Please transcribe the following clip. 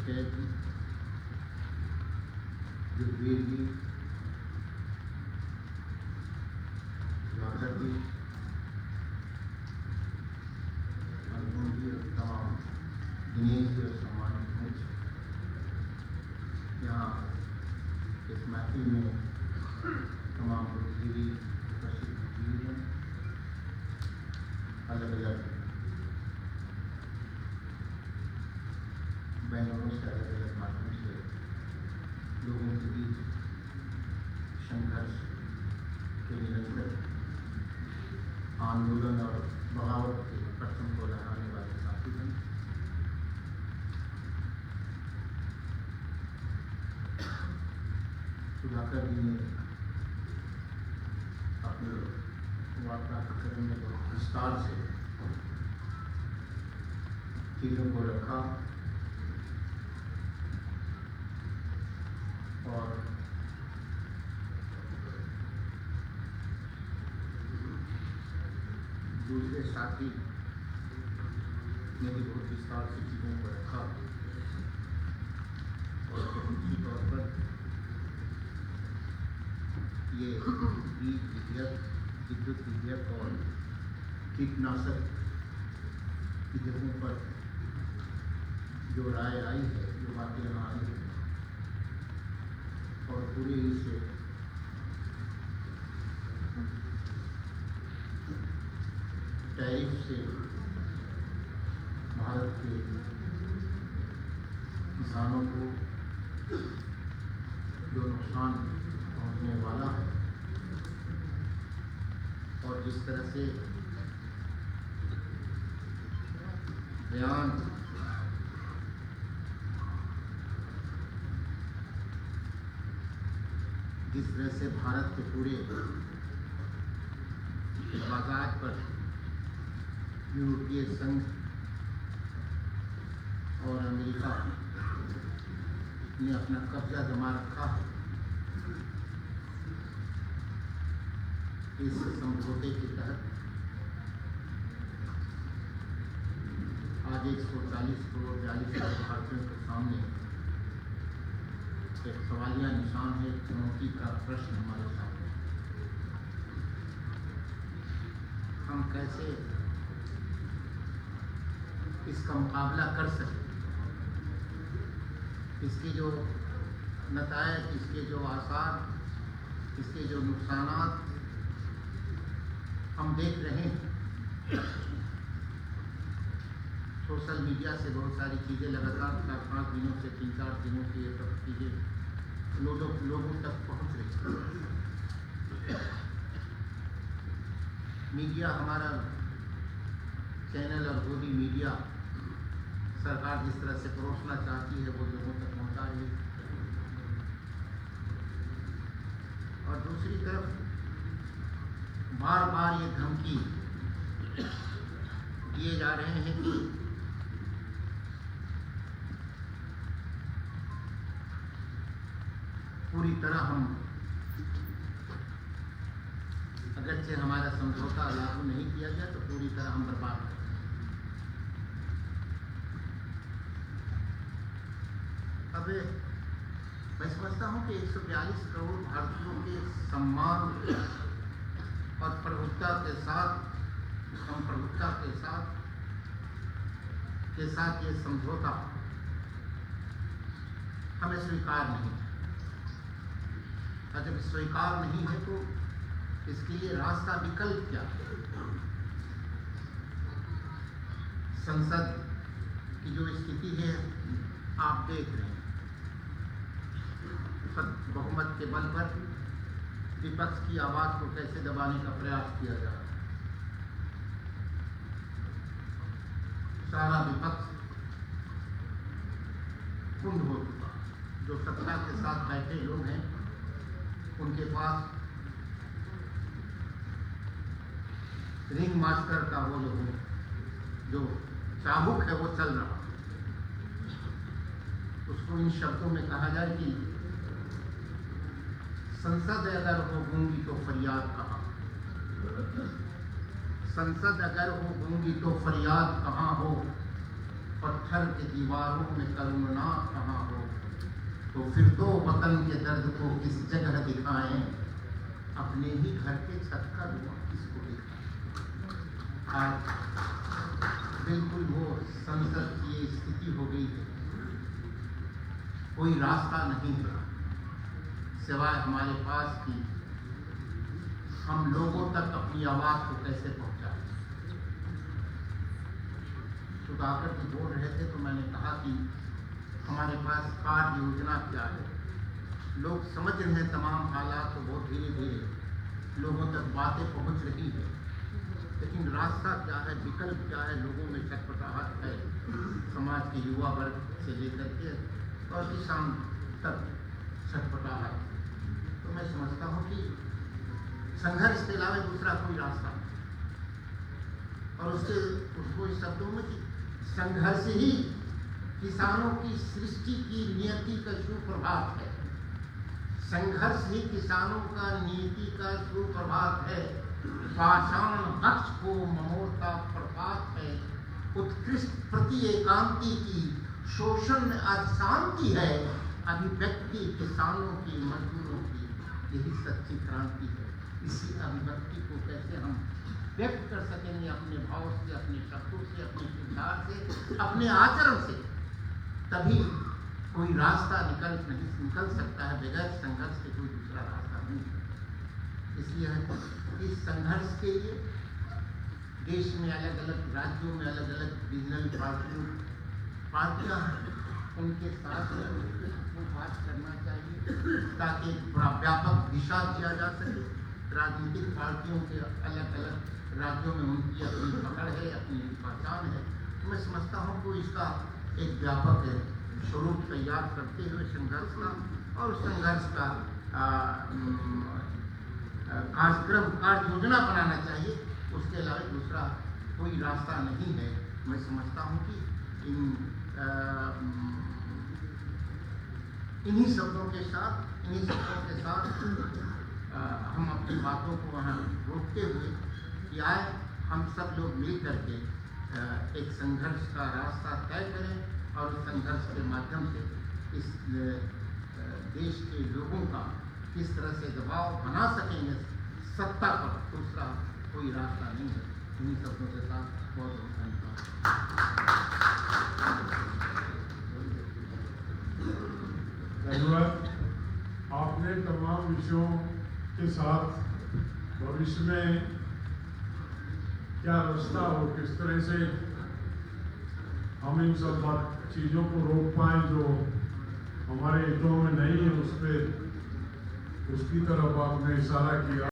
ऋषिकेश जी, युगवीर जी, राघव जी, अनुपम जी और तमाम दिनेश जी और सम्मानित मंच यहाँ इस महफिल में तमाम बुजुर्ग उपस्थित हुए हैं। अलग अलग बैंगलोर से अलग अलग माध्यम से लोगों के बीच संघर्ष के निरंतर आंदोलन और बगावत के परचम को लहराने वाले साथी हैं। सुधाकर जी ने अपने वार्ताकरण में बहुत विस्तार से चीज़ों को रखा और दूसरे साथी ने भी बहुत विस्तार से चीज़ों को रखा और निश्चित तौर पर ये बीज विधेयक, विद्युत विधेयक और कीटनाशक विधेयकों पर जो राय आई है, जो बातें यहाँ आई है और पूरे इस टैरिफ से भारत के किसानों को जो नुकसान पहुंचने वाला है और जिस तरह से बयान जिस तरह से भारत के पूरे बाजार पर यूरोपीय संघ और अमेरिका ने अपना कब्जा जमा रखा है, इस समझौते के तहत आज 140 करोड़ 42 लाख भारतीयों के सामने एक सवालिया निशान है, चुनौती का प्रश्न हमारे सामने। हम कैसे इसका मुकाबला कर सकते, इसके जो नतायज, इसके जो आसार, इसके जो नुकसानात हम देख रहे हैं। सोशल मीडिया से बहुत सारी चीज़ें लगातार 4-5 दिनों से 3-4 दिनों से ये सब चीज़ें लोगों तक पहुंच रही है। मीडिया, हमारा चैनल और गोदी मीडिया सरकार जिस तरह से परोसना चाहती है वो लोगों तक पहुंचा रही है। और दूसरी तरफ बार बार ये धमकी दिए जा रहे हैं कि पूरी तरह हम, अगरचे हमारा समझौता लागू नहीं किया गया तो पूरी तरह हम बर्बाद हैं। अब मैं समझता हूँ कि 142 करोड़ भारतीयों के सम्मान और प्रभुत्ता के साथ, संप्रभुत्ता के साथ ये समझौता हमें स्वीकार नहीं है। और जब स्वीकार नहीं है तो इसके लिए रास्ता, विकल्प क्या है? संसद की जो स्थिति है आप देख रहे हैं, बहुमत के बल पर विपक्ष की आवाज को कैसे दबाने का प्रयास किया जा रहा है। सारा विपक्ष कुंड हो चुका। जो सत्ता के साथ बैठे लोग हैं उनके पास रिंग मास्टर का वो जो चाबुक है वो चल रहा। उसको इन शब्दों में कहा जाए कि संसद अगर हो गूंगी तो फरियाद कहाँ, संसद अगर हो गूंगी तो फरियाद कहाँ हो, और पत्थर की दीवारों में करुणा कहाँ हो, तो फिर तो वतन के दर्द को किस जगह दिखाएं, अपने ही घर के छत का धुआं किसको दिखाएं। आज बिल्कुल वो संसद की स्थिति हो गई है, कोई रास्ता नहीं है सिवाय हमारे पास की हम लोगों तक अपनी आवाज को कैसे पहुंचाएं। सुधाकर जी बोल रहे थे तो मैंने कहा कि हमारे पास कार्य योजना क्या है। लोग समझ रहे हैं तमाम हालात, तो बहुत धीरे धीरे लोगों तक बातें पहुंच रही है, लेकिन रास्ता क्या है, विकल्प क्या है, लोगों में छटपटाहट है। समाज के युवा वर्ग से लेकर के और किसान तक छटपटाहट। तो मैं समझता हूँ कि संघर्ष के अलावा दूसरा कोई रास्ता नहीं, और उसको इस शब्दों में कि संघर्ष ही किसानों की सृष्टि की नियति का सुप्रभात है। संघर्ष ही किसानों का नियति का सुप्रभात है। पाषाण वक्ष को ममोड़ता प्रभात है। उत्कृष्ट प्रति एकांति की शोषण में अशांति है। अभिव्यक्ति किसानों की, मजदूरों की, यही सच्ची क्रांति है। इसी अभिव्यक्ति को कैसे हम व्यक्त कर सकेंगे अपने भाव से, अपने शब्दों से, अपने विचार से, अपने आचरण से, तभी कोई रास्ता निकल सकता है। बगैर संघर्ष के कोई दूसरा रास्ता नहीं है। इसलिए इस संघर्ष के लिए देश में अलग अलग राज्यों में अलग अलग रीजनल पार्टियां उनके साथ वो बात करना चाहिए ताकि व्यापक दिशा दिया जा सके। राजनीतिक पार्टियों के अलग अलग राज्यों में उनकी अपनी पकड़ है, अपनी पहचान है। तो मैं समझता हूँ कि इसका एक व्यापक स्वरूप तैयार करते हुए संघर्ष का और संघर्ष का कार्यक्रम, कार्य योजना बनाना चाहिए। उसके अलावा दूसरा कोई रास्ता नहीं है। मैं समझता हूँ कि इन्हीं शब्दों के साथ हम अपनी बातों को वहाँ रोकते हुए कि आए हम सब लोग मिल करके एक संघर्ष का रास्ता तय करें और उस संघर्ष के माध्यम से इस देश के लोगों का किस तरह से दबाव बना सकेंगे सत्ता पर। दूसरा कोई रास्ता नहीं है। इन्हीं शब्दों के साथ बहुत बहुत धन्यवाद। आपने तमाम विषयों के साथ भविष्य में क्या रास्ता हो, किस तरह से हम इन सब चीज़ों को रोक पाएं जो हमारे हितों में नहीं है, उसकी तरफ आपने इशारा किया।